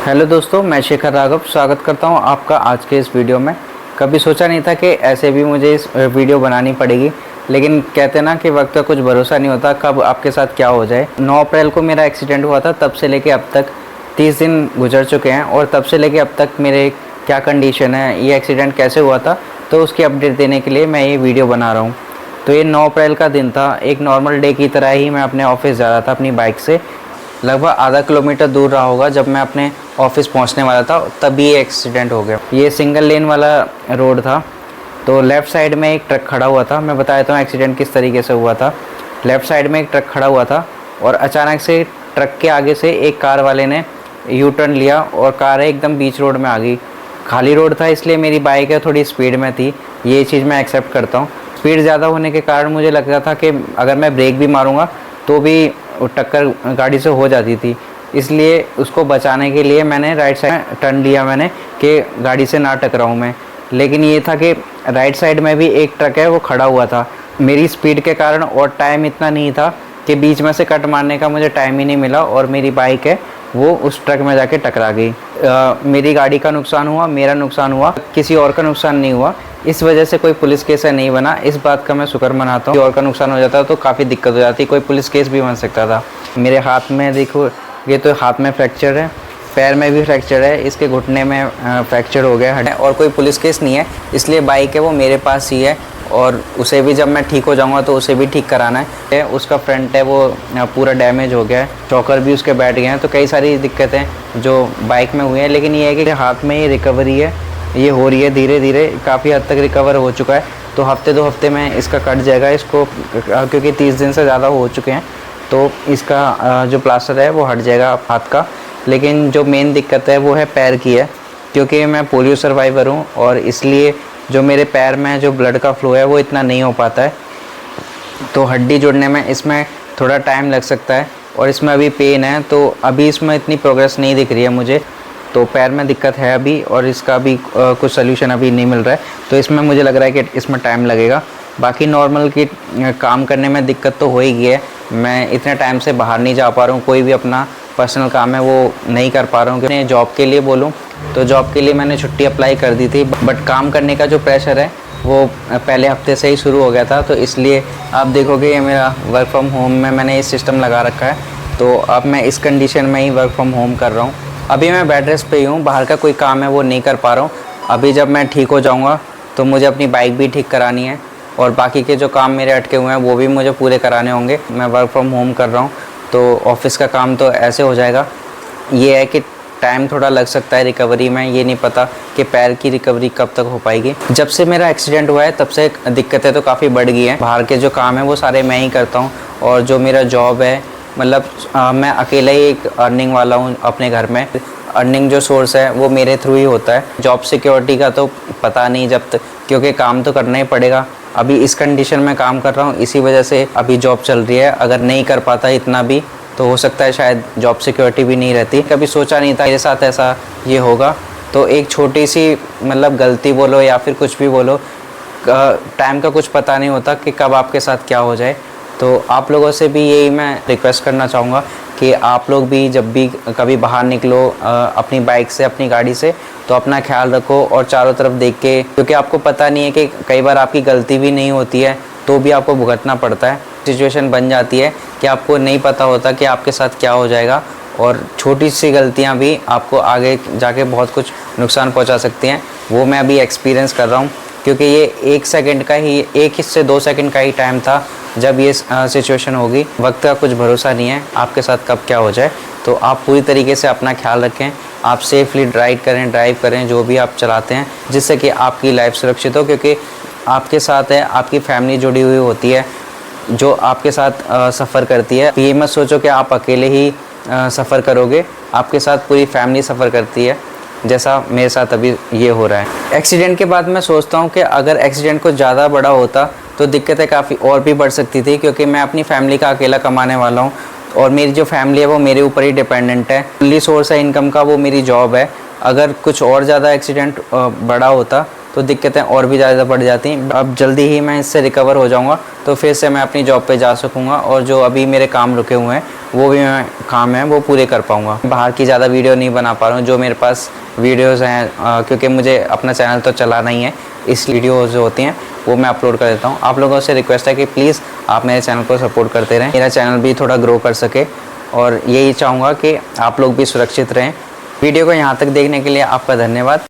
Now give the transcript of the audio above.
Hello दोस्तों, मैं शेखर राघव स्वागत करता हूं आपका आज के इस वीडियो में। कभी सोचा नहीं था कि ऐसे भी मुझे इस वीडियो बनानी पड़ेगी, लेकिन कहते ना कि वक्त का कुछ भरोसा नहीं होता, कब आपके साथ क्या हो जाए। 9 अप्रैल को मेरा एक्सीडेंट हुआ था, तब से लेके अब तक 30 दिन गुजर चुके हैं और तब से लेके अब तक मेरे क्या कंडीशन है, ये एक्सीडेंट कैसे हुआ था, तो उसकी अपडेट देने के लिए मैं ये वीडियो बना रहा हूँ। तो ये 9 अप्रैल का दिन था। एक नॉर्मल डे की तरह ही मैं अपने ऑफिस जा रहा था अपनी बाइक से। लगभग आधा किलोमीटर दूर रहा होगा जब मैं अपने ऑफिस पहुंचने वाला था, तभी ये एक्सीडेंट हो गया। ये सिंगल लेन वाला रोड था, तो लेफ़्ट साइड में एक ट्रक खड़ा हुआ था। मैं बता देता हूँ एक्सीडेंट किस तरीके से हुआ था। लेफ़्ट साइड में एक ट्रक खड़ा हुआ था और अचानक से ट्रक के आगे से एक कार वाले ने यू टर्न लिया और कार एकदम बीच रोड में आ गई। खाली रोड था, इसलिए मेरी बाइक है थोड़ी स्पीड में थी, ये चीज़ मैं एक्सेप्ट करता हूँ। स्पीड ज़्यादा होने के कारण मुझे लग रहा था कि अगर मैं ब्रेक भी मारूंगा तो भी टक्कर गाड़ी से हो जाती थी, इसलिए उसको बचाने के लिए मैंने राइट साइड टर्न लिया मैंने कि गाड़ी से ना टकराऊं मैं। लेकिन ये था कि राइट साइड में भी एक ट्रक है वो खड़ा हुआ था। मेरी स्पीड के कारण और टाइम इतना नहीं था कि बीच में से कट मारने का मुझे टाइम ही नहीं मिला और मेरी बाइक है वो उस ट्रक में जाके टकरा गई। मेरी गाड़ी का नुकसान हुआ, मेरा नुकसान हुआ, किसी और का नुकसान नहीं हुआ। इस वजह से कोई पुलिस केस नहीं बना, इस बात का मैं शुक्र मनाता हूँ। किसी और का नुकसान हो जाता तो काफ़ी दिक्कत हो जाती, कोई पुलिस केस भी बन सकता था। मेरे हाथ में देखो, ये तो हाथ में फ्रैक्चर है, पैर में भी फ्रैक्चर है, इसके घुटने में फ्रैक्चर हो गया है और कोई पुलिस केस नहीं है, इसलिए बाइक है वो मेरे पास ही है और उसे भी जब मैं ठीक हो जाऊंगा तो उसे भी ठीक कराना है। उसका फ्रंट है वो पूरा डैमेज हो गया है, चौकर भी उसके बैठ गए हैं, तो कई सारी दिक्कतें जो बाइक में हुई हैं। लेकिन ये है कि हाथ में ये रिकवरी है, ये हो रही है धीरे धीरे, काफ़ी हद तक रिकवर हो चुका है। तो हफ्ते 2 हफ्ते में इसका कट जाएगा इसको, क्योंकि 30 दिन से ज़्यादा हो चुके हैं, तो इसका जो प्लास्टर है वो हट जाएगा हाथ का। लेकिन जो मेन दिक्कत है वो है पैर की है, क्योंकि मैं पोलियो सर्वाइवर हूँ और इसलिए जो मेरे पैर में जो ब्लड का फ्लो है वो इतना नहीं हो पाता है, तो हड्डी जुड़ने में इसमें थोड़ा टाइम लग सकता है और इसमें अभी पेन है, तो अभी इसमें इतनी प्रोग्रेस नहीं दिख रही है मुझे। तो पैर में दिक्कत है अभी और इसका भी कुछ सोल्यूशन अभी नहीं मिल रहा है, तो इसमें मुझे लग रहा है कि इसमें टाइम लगेगा। बाकी नॉर्मल की काम करने में दिक्कत तो हो ही गई है, मैं इतने टाइम से बाहर नहीं जा पा रहा हूँ, कोई भी अपना पर्सनल काम है वो नहीं कर पा रहा हूँ। क्योंकि जॉब के लिए बोलूँ तो जॉब के लिए मैंने छुट्टी अप्लाई कर दी थी, बट काम करने का जो प्रेशर है वो पहले हफ्ते से ही शुरू हो गया था, तो इसलिए आप देखोगे ये मेरा वर्क फ्रॉम होम में मैंने ये सिस्टम लगा रखा है, तो अब मैं इस कंडीशन में ही वर्क फ्रॉम होम कर रहा हूँ। अभी मैं बेड रेस्ट पे ही हूँ, बाहर का कोई काम है वो नहीं कर पा रहा हूँ। अभी जब मैं ठीक हो जाऊँगा तो मुझे अपनी बाइक भी ठीक करानी है और बाकी के जो काम मेरे अटके हुए हैं वो भी मुझे पूरे कराने होंगे। मैं वर्क फ्रॉम होम कर रहा हूँ, तो ऑफिस का काम तो ऐसे हो जाएगा। ये है कि टाइम थोड़ा लग सकता है रिकवरी में, ये नहीं पता कि पैर की रिकवरी कब तक हो पाएगी। जब से मेरा एक्सीडेंट हुआ है तब से दिक्कतें तो काफ़ी बढ़ गई हैं। बाहर के जो काम है वो सारे मैं ही करता हूँ और जो मेरा जॉब है, मतलब मैं अकेला ही एक अर्निंग वाला हूँ अपने घर में। अर्निंग जो सोर्स है वो मेरे थ्रू ही होता है। जॉब सिक्योरिटी का तो पता नहीं जब तक, क्योंकि काम तो करना ही पड़ेगा। अभी इस कंडीशन में काम कर रहा हूँ, इसी वजह से अभी जॉब चल रही है। अगर नहीं कर पाता इतना भी तो हो सकता है शायद जॉब सिक्योरिटी भी नहीं रहती। कभी सोचा नहीं था मेरे साथ ऐसा ये होगा। तो एक छोटी सी मतलब गलती बोलो या फिर कुछ भी बोलो, टाइम का कुछ पता नहीं होता कि कब आपके साथ क्या हो जाए। तो आप लोगों से भी यही मैं रिक्वेस्ट करना चाहूँगा कि आप लोग भी जब भी कभी बाहर निकलो अपनी बाइक से, अपनी गाड़ी से, तो अपना ख्याल रखो और चारों तरफ देख के, क्योंकि आपको पता नहीं है कि कई बार आपकी गलती भी नहीं होती है तो भी आपको भुगतना पड़ता है। सिचुएशन बन जाती है कि आपको नहीं पता होता कि आपके साथ क्या हो जाएगा और छोटी सी गलतियाँ भी आपको आगे जाके बहुत कुछ नुकसान पहुँचा सकती हैं। वो मैं अभी एक्सपीरियंस कर रहा हूँ, क्योंकि ये 1 सेकंड का ही, 1 से 2 सेकंड का ही टाइम था जब ये सिचुएशन होगी। वक्त का कुछ भरोसा नहीं है आपके साथ कब क्या हो जाए, तो आप पूरी तरीके से अपना ख्याल रखें। आप सेफली ड्राइव करें जो भी आप चलाते हैं, जिससे कि आपकी लाइफ सुरक्षित हो, क्योंकि आपके साथ है आपकी फैमिली जुड़ी हुई होती है जो आपके साथ सफ़र करती है। ये मत सोचो कि आप अकेले ही सफ़र करोगे, आपके साथ पूरी फैमिली सफ़र करती है, जैसा मेरे साथ अभी ये हो रहा है। एक्सीडेंट के बाद मैं सोचता हूँ कि अगर एक्सीडेंट कुछ ज़्यादा बड़ा होता तो दिक्कतें काफ़ी और भी बढ़ सकती थी, क्योंकि मैं अपनी फैमिली का अकेला कमाने वाला हूँ और मेरी जो फैमिली है वो मेरे ऊपर ही डिपेंडेंट है। ओनली सोर्स है इनकम का वो मेरी जॉब है। अगर कुछ और ज़्यादा एक्सीडेंट बड़ा होता तो दिक्कतें और भी ज़्यादा बढ़ जाती हैं। अब जल्दी ही मैं इससे रिकवर हो जाऊँगा तो फिर से मैं अपनी जॉब पे जा सकूँगा और जो अभी मेरे काम रुके हुए हैं वो भी मैं काम है वो पूरे कर पाऊँगा। बाहर की ज़्यादा वीडियो नहीं बना पा रहा हूँ, जो मेरे पास वीडियोज़ हैं क्योंकि मुझे अपना चैनल तो चलाना ही है, इस वीडियो जो होती हैं वो मैं अपलोड कर देता हूँ। आप लोगों से रिक्वेस्ट है कि प्लीज़ आप मेरे चैनल को सपोर्ट करते रहें, मेरा चैनल भी थोड़ा ग्रो कर सके और यही चाहूँगा कि आप लोग भी सुरक्षित रहें। वीडियो को यहाँ तक देखने के लिए आपका धन्यवाद।